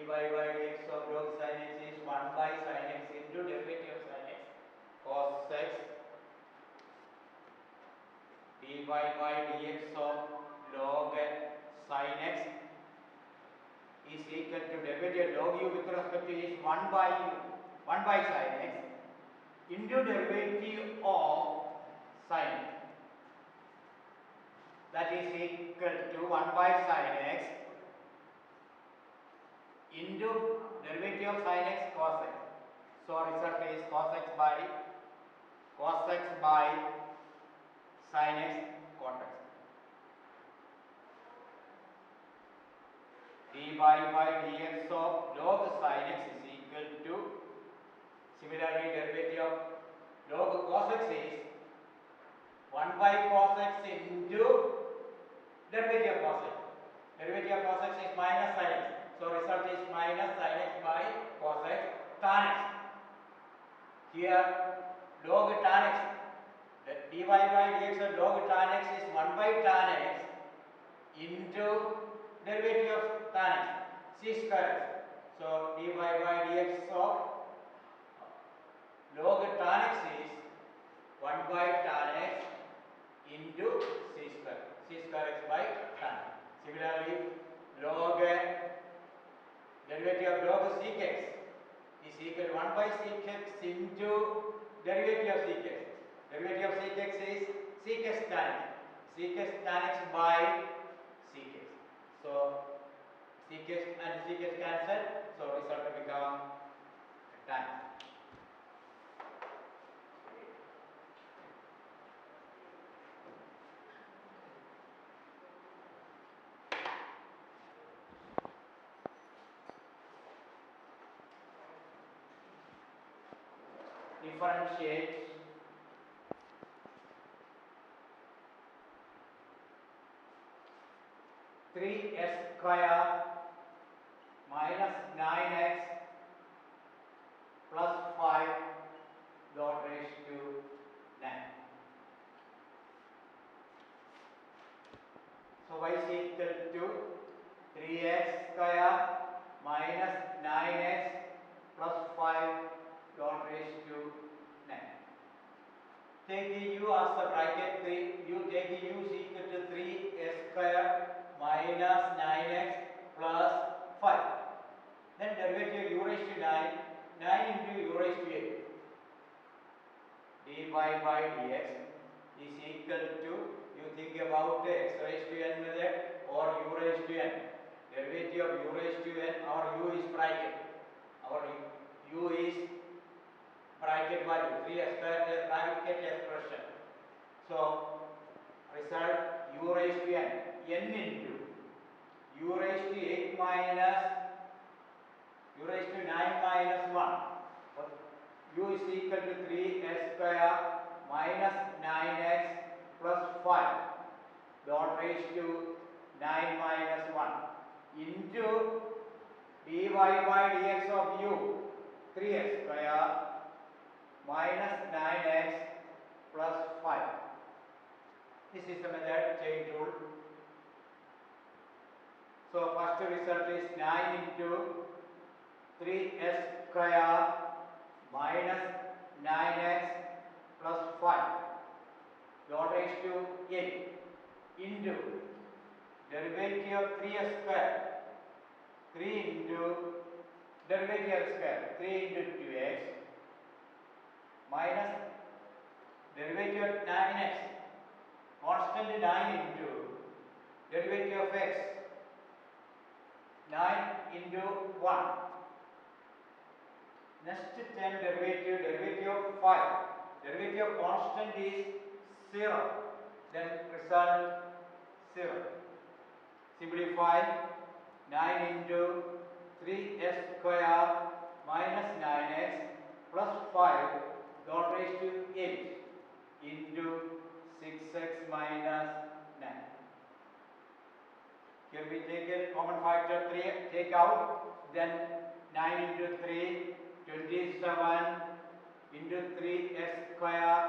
by dx of log sin x is 1 by sin x into derivative of sin x cos x. Dy by dx of log sin x is equal to derivative log u with respect to is 1 by sin x into derivative of sin x. That is equal to 1 by sin x into derivative of sin x cos x. So result is cos x by sin x cot x. Dy by dx of log sin x is equal to, similarly derivative of log cos x is 1 by cos x into derivative of cos x. Derivative of cos x is minus sin x. So result is minus sin x by cos x tan x. Here log tan x, dy by dx of log tan x is 1 by tan x into derivative of tan x, c square x. So dy by dx of log tan x is 1 by tan x into c square x by tan. Similarly, log derivative of log sec x is equal to 1 by sec x into derivative of sec x. Derivative of sec x is sec x tan x. Sec x tan x by sec x. So sec x and sec x cancel. So result will become tan. Differentiate three s square minus 9x plus 5 dot raised to 9. So y is equal to 3x square minus 9x plus 5 dot raised to 9. Take the u as the bracket 3. You take the u is equal to 3s square minus 9x plus 5. Then derivative u raised to 9. 9 into u raised to 8. dy by dx is equal to, you think about x raised to n method or u raised to n. Derivative of u raised to n, our u is bracket. Our u is bracket value, 3s square bracket expression. So result u raised to n into u raised to 8 minus u raised to 9 minus 1. U is equal to 3s square minus 9x plus 5 dot raised to 9 minus 1 into dy by dx of u 3s square minus 9x plus 5. This is the method chain rule. So first result is 9 into 3s square minus 9x plus 5 dot raised to 8 into derivative of 3s square, 3 into derivative of square, 3 into 2x minus derivative of 9x, constant 9 into derivative of x, 9 into 1. Next term derivative of 5. Derivative of constant is 0. Then result 0. Simplify 9 into 3s square minus 9x plus 5 dot raised to 8 into 6x minus 9. Here we take a common factor 3, take out, then 9 into 3, 27 into 3s square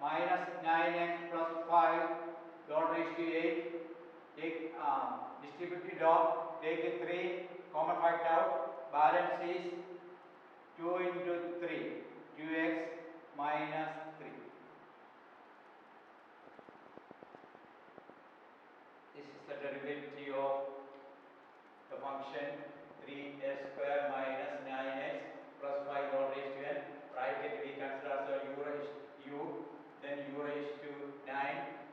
minus 9x plus 5 dot raised to 8. Take distribute the dot, take a 3, common factor out, balance is 2 into 3, 2x minus 3. This is the derivative of the function 3s square minus 9x plus 5 all raised to n. Bracket we consider as u raised u, then u raised to 9,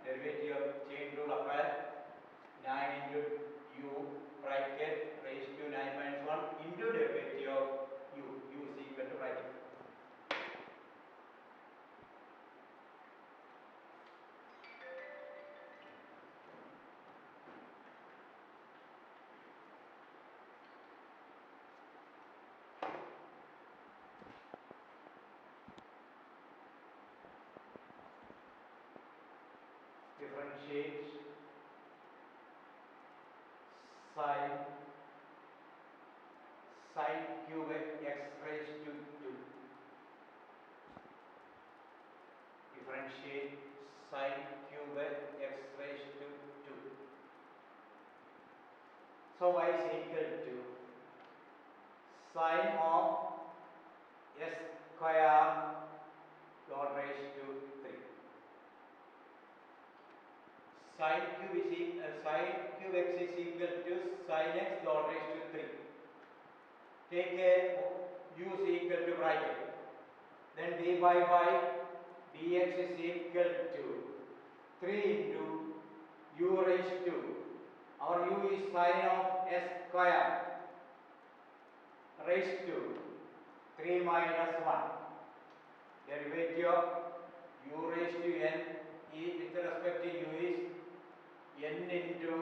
derivative of chain rule apply, 9 into u bracket raised to 9 minus 1 into derivative of u is equal to bracket. Differentiate sin cube x raised to 2. Differentiate sin cube x raised to 2. So y is equal to sin of s square all raised to 3. Sin cube x is equal to sin x all raised to 3. Take a u is equal to bracket. Then dy by dx is equal to 3 into u raised to, our u is sin of s square raised to 3 minus 1. Derivative of u raised to n is with respect to u is n into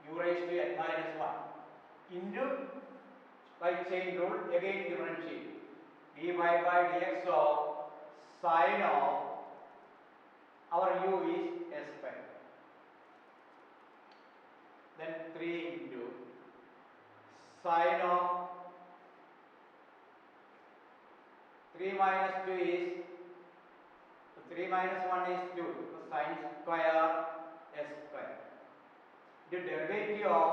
u raised to n minus 1 into, by chain rule again differentiate, dy by dx of sin of, our u is s square, then 3 into sin of 3 minus 2 is 3 minus 1 is 2, sin square s square. The derivative of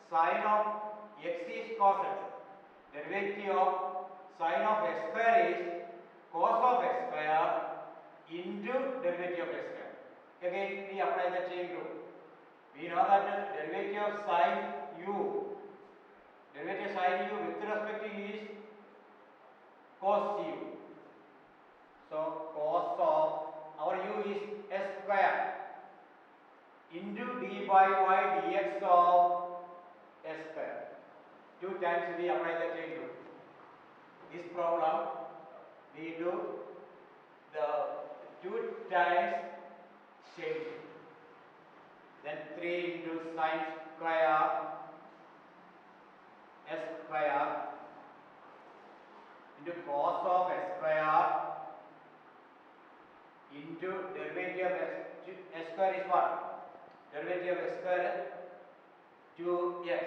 sin of x is cos x. Derivative of sin of x square is cos of x square into derivative of x square. Again we apply the chain rule. We know that the derivative of sin u with respect to u is cos u. So cos of, our u is s square into dy by dx of s square. 2 times we apply the chain rule. This problem we do the 2 times chain rule. Then 3 into sin square s square into cos of s square into derivative of s square is what? Derivative of s square 2x.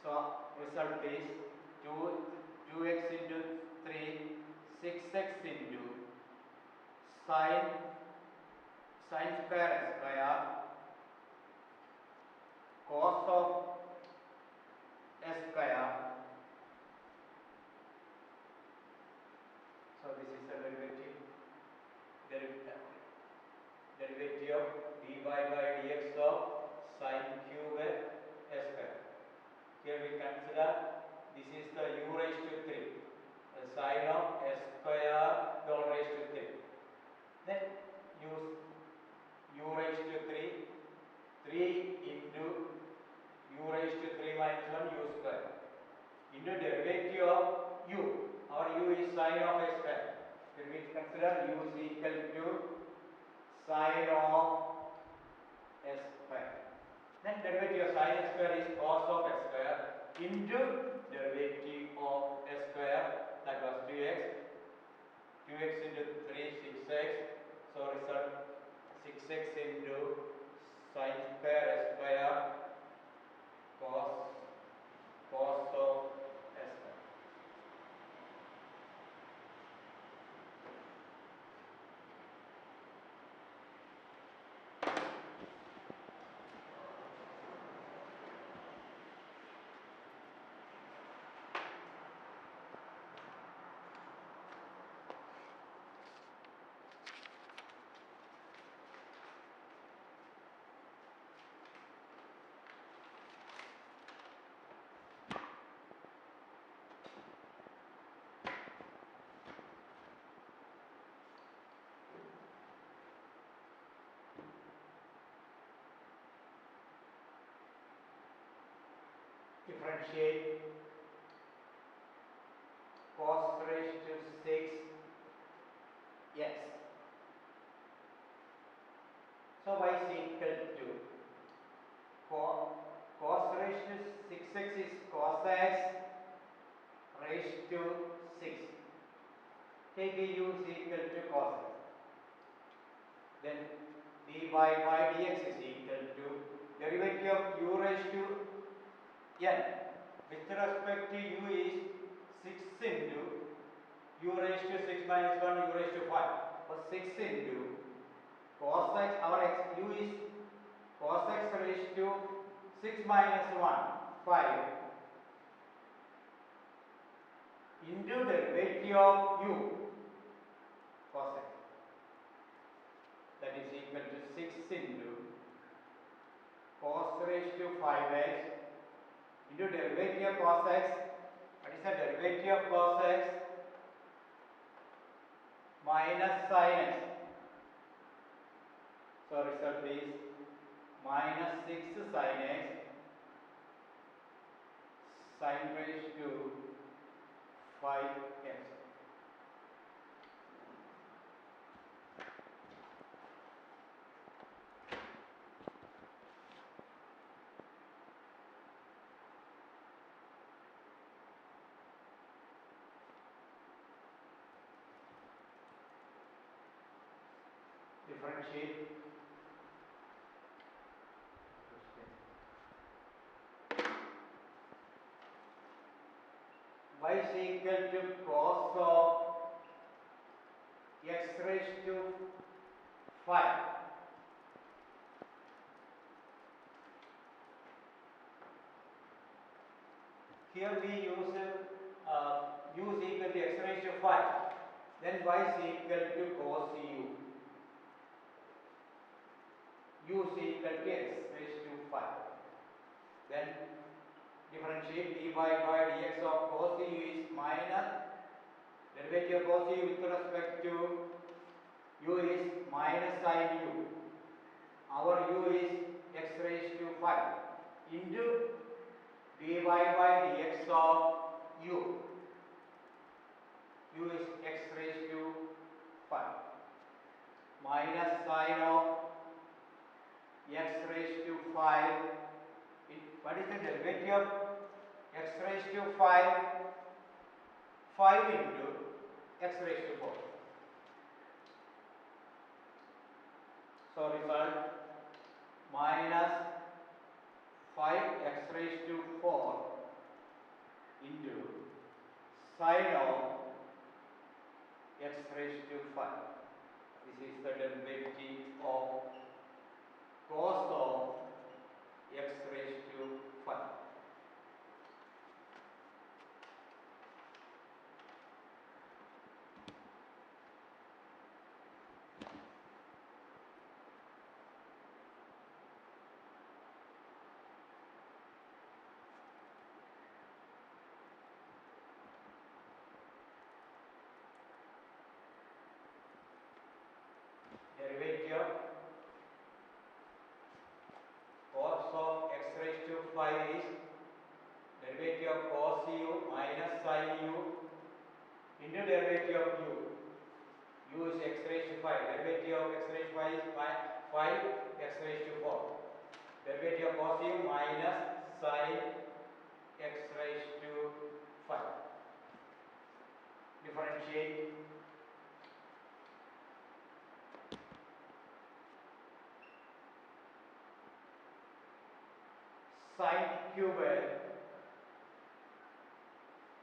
So result is 2x into 3, 6x into sin square s square cos of s square. So this is the derivative of dy by dx of sin cube s square. Here we consider this is the u raised to 3, the sin of s square all raised to 3. Then use u raised to 3 into u raised to 3 minus 1 u square into derivative of u. Our u is sin of s square. Here we consider u is equal to sin of s square. Then derivative of sin s square is cos of s square into derivative of s square, that was 2x. 2x into 3, 6x. So result 6x into sin square s square cos of s square. differentiate cos raised to 6 x. So y is equal to cos raised to 6x is cos x raised to 6. Take u is equal to cos x. Then dy by dx is equal to derivative of u raised to n. With respect to u is 6 into u raised to 6 minus 1 u raised to 5. For 6 into cos x, our x u is cos x raised to 6 minus 1, 5 into derivative of u cos x. That is equal to 6 into cos raised to 5x into derivative of cos x. What is the derivative of cos x? Minus sin x. So result is minus 6 sin x sin raised to 5x. Differentiate y is equal to cos of x raised to 5. Here we use u is equal to x raised to 5. Then y is equal to cos u. U is equal to x raised to 5. Then differentiate dy by dx of cos u is minus derivative of cos u with respect to u is minus sin u. Our u is x raised to 5 into dy by dx of u. U is x raised to 5 minus sin of x raised to 5. What is the derivative of x raised to 5? 5 into x raised to 4. So result minus 5x raised to 4 into sin of x raised to 5. This is the derivative of cos of x raised to 5. Derivative cos of x raised to 5 is derivative of cos u minus sin u into derivative of u. U is x raised to 5. Derivative of x raised to 5 is 5 x raised to 4. Derivative of cos u minus sin x raised to 5. Differentiate sin cubed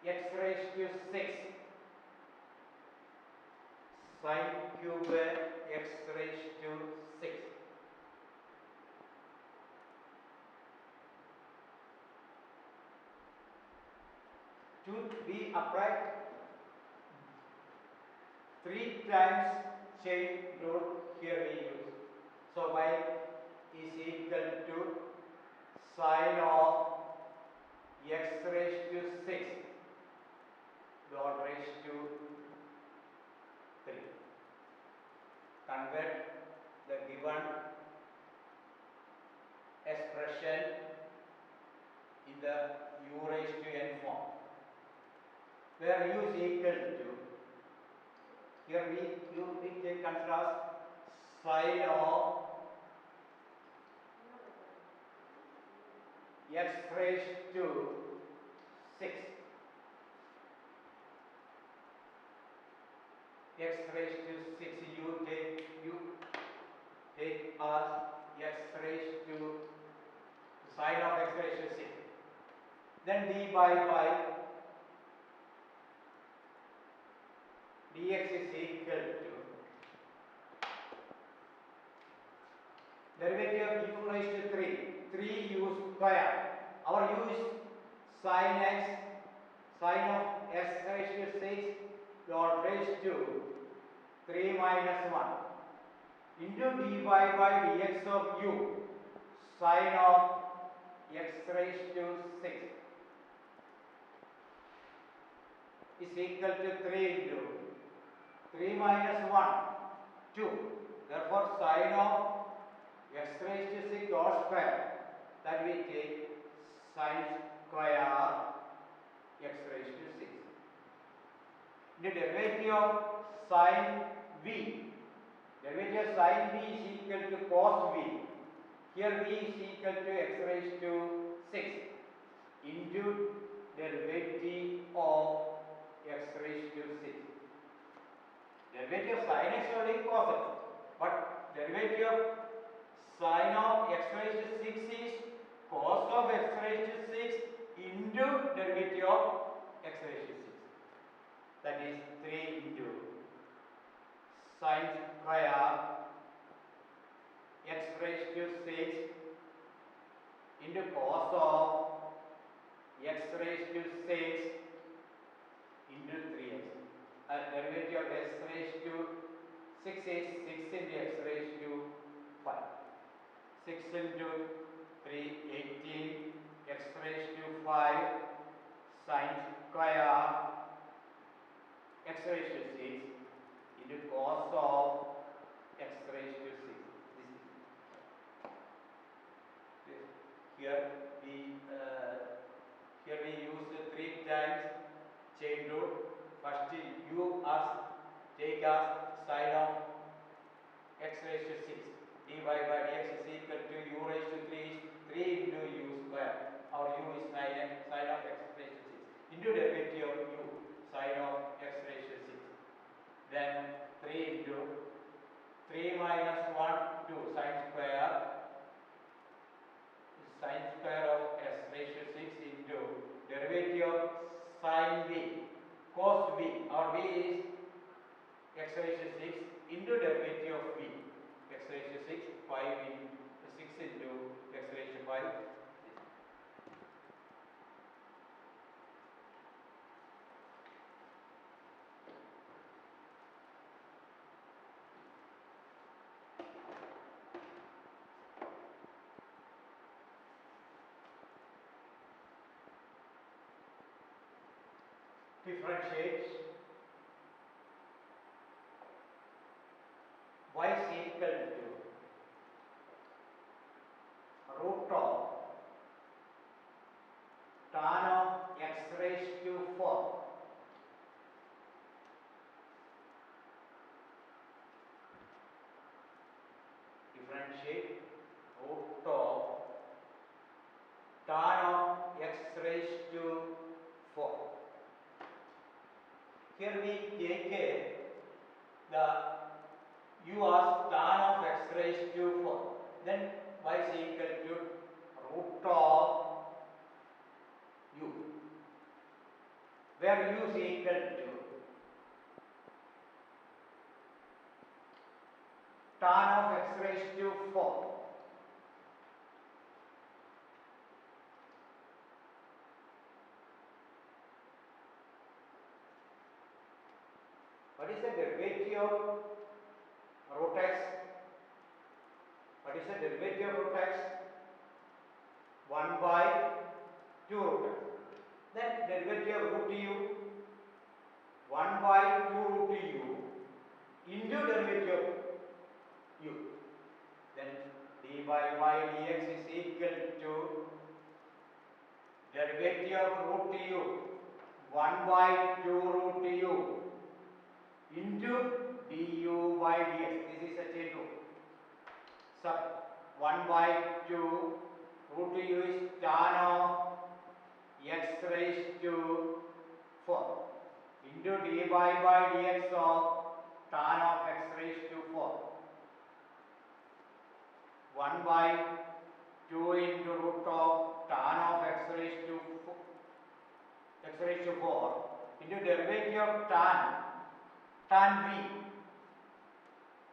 x raised to 6. Sin cubed x raised to 6. To be upright, 3 times chain rule here we use. So y is equal to sin of x raised to 6 dot raised to 3. Convert the given expression in the u raised to n form, where u is equal to, here we take consider as sine of x raised to 6, x raised to 6, you take as x raised to sine of x raised to 6, then d by dx is equal to derivative of u raised to 3 u square. Our u is sine of x raised to 6 dot raised to 3 minus 1 into dy by dx of u sine of x raised to 6 is equal to 3 into 3 minus 1, 2. Therefore, sine of x raised to 6 dot square, that we take sine square x raised to 6. The derivative of sine v, derivative of sine v is equal to cos v. Here v is equal to x raised to 6 into derivative of x raised to 6. Derivative of sin x only cos x, but derivative of sine of x raised to 6 is cos of x raised to 6 into derivative of x raised to 6. That is 3 into sine square x raised to 6 into cos of x raised to 6 into 3x. Derivative of x raised to 6 is 6 into x raised to 5. 6 into 3, 18, x raised to 5 sine square x raised to 6 into cos of x raised to 6. Here we use 3 times chain rule. First u as take as sine of x raised to 6, dy by dx is equal to u raised to 3 is 3 into u square. Our u is sine of x raised to 6 into derivative of u sine of x raised to 6. Then 3 into 3 minus 1, 2 sine square of x raised to 6 into derivative of sine v cos v. Our v is x raised to 6 into derivative of v x raised to 6, 5 into 6 into x raised to 5. Differentiate y is equal to root of tan of x raised to 4 differentiate root of tan of x raised to 4. Here we take the u as tan of x raised to 4. Then y is equal to root of u, where u is equal to tan of x raised to 4. What is the derivative of root x? What is the derivative of root x? 1 by 2 root x. Then derivative of root u, 1 by 2 root u into derivative of u. Then d by dx is equal to derivative of root u 1 by 2 root u into du by dx. This is a chain rule. Sub 1 by 2 root u is tan of x raised to 4 into dy by dx of tan of x raised to 4. 1 by 2 into root of tan of x raised to 4 into derivative of tan v.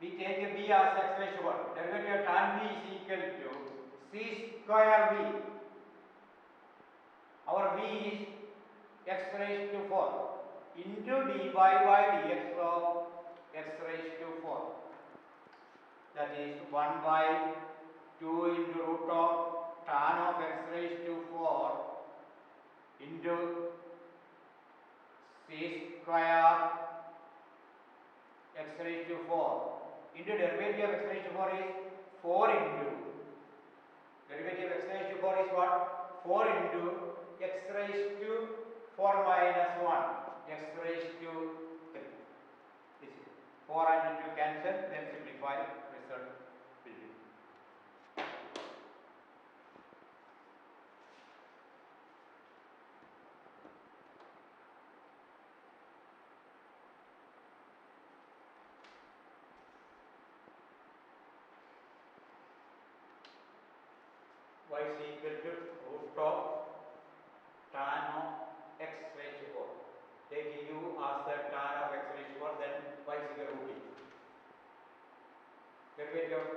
We take b as x raised to 1. Derivative of tan v is equal to c square v. Our v is x raised to 4 into dy by dx of x raised to 4. That is 1 by 2 into root of tan of x raised to 4 into c square x raised to 4 into derivative of x raised to 4 is 4 into derivative of x raised to 4 is what? 4 into x raised to 4 minus 1 x raised to 3. This is 4 and 2 cancel, then simplify, result will be. Y is equal to root of tan of x raised to 4. Take u as the tan of x raised to 4, then y is equal to root e. Derivative of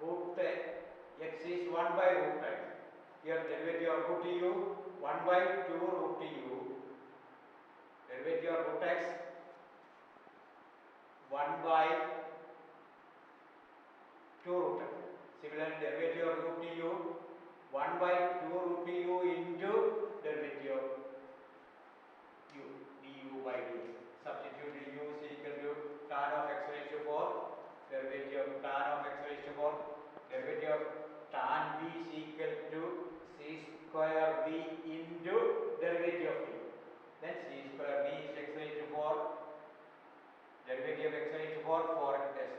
root x is 1 by root x. Here derivative of root u 1 by 2 root u. Derivative of root x 1 by 2 root x. Similarly, derivative of root u 1 by 2 root u into derivative of u du by dx. Substitute u is equal to tan of x raised to 4. Derivative of tan of x raised to 4. Derivative of tan v is equal to c square v into derivative of v. Then c square v is x raised to 4. Derivative of x raised to 4 4x.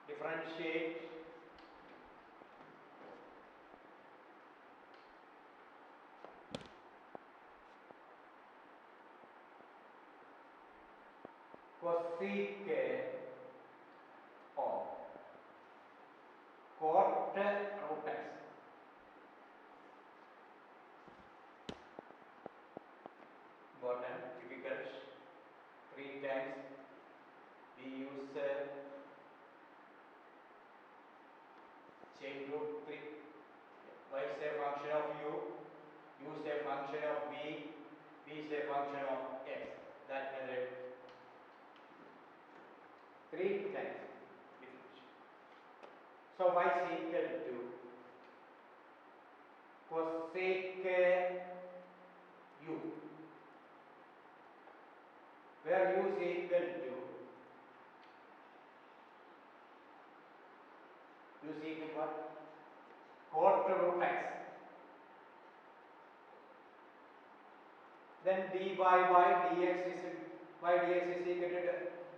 Differentiate cosec of cot root x. Important, difficult. 3 times we use chain root 3. Y is a function of u is a function of v is a function of x. That method 3 times differentiation. So y is equal to cosec u, where u is equal to what? Cot root x. Then dy by dx is equal to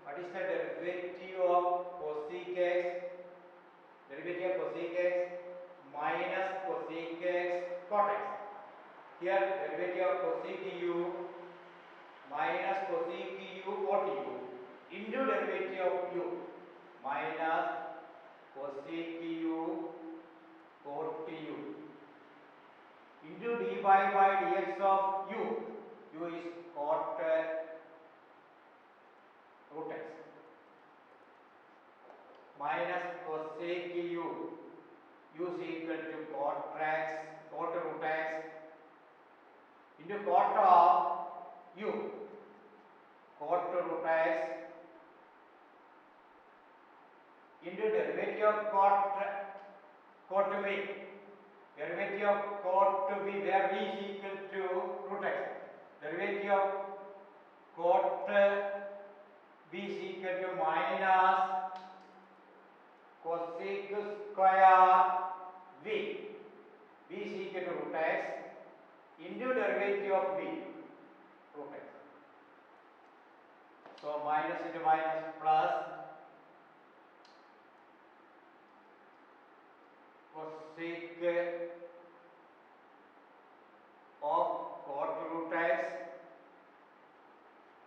what is the derivative of cosec x? Derivative of cosec x minus cosec x cot x. Here derivative of cosec u minus cosec u cot u into derivative of u minus cosec u cot u into dy by dx of u. U is cot root x minus cosec u is equal to cot root x into cot of u, cot root x into derivative of cot v. Derivative of cot v, where v is equal to root x. Derivative of cot v is equal to minus cosec square v. V is equal to root x into derivative of v, root x. So minus into minus plus cosec of cot root x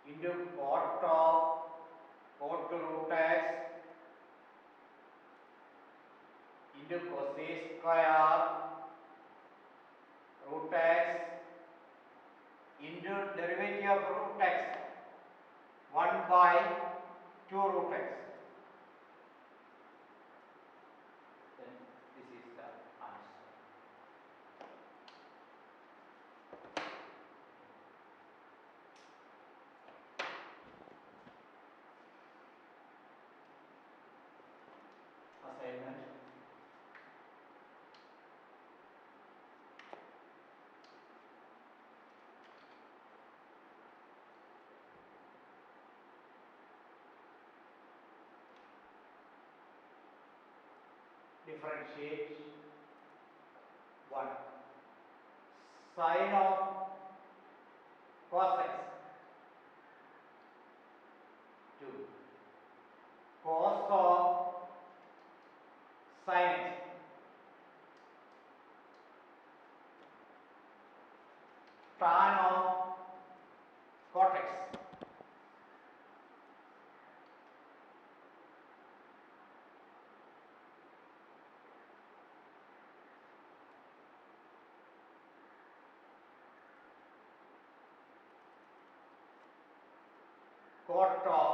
into cot of cot root x into cosec square root x into derivative of root x 1 by 2 root x. Then this is the answer. Assignment. Differentiate 1. Sine of cos x 2. Cos of sin x. Tan of cot x. Cot of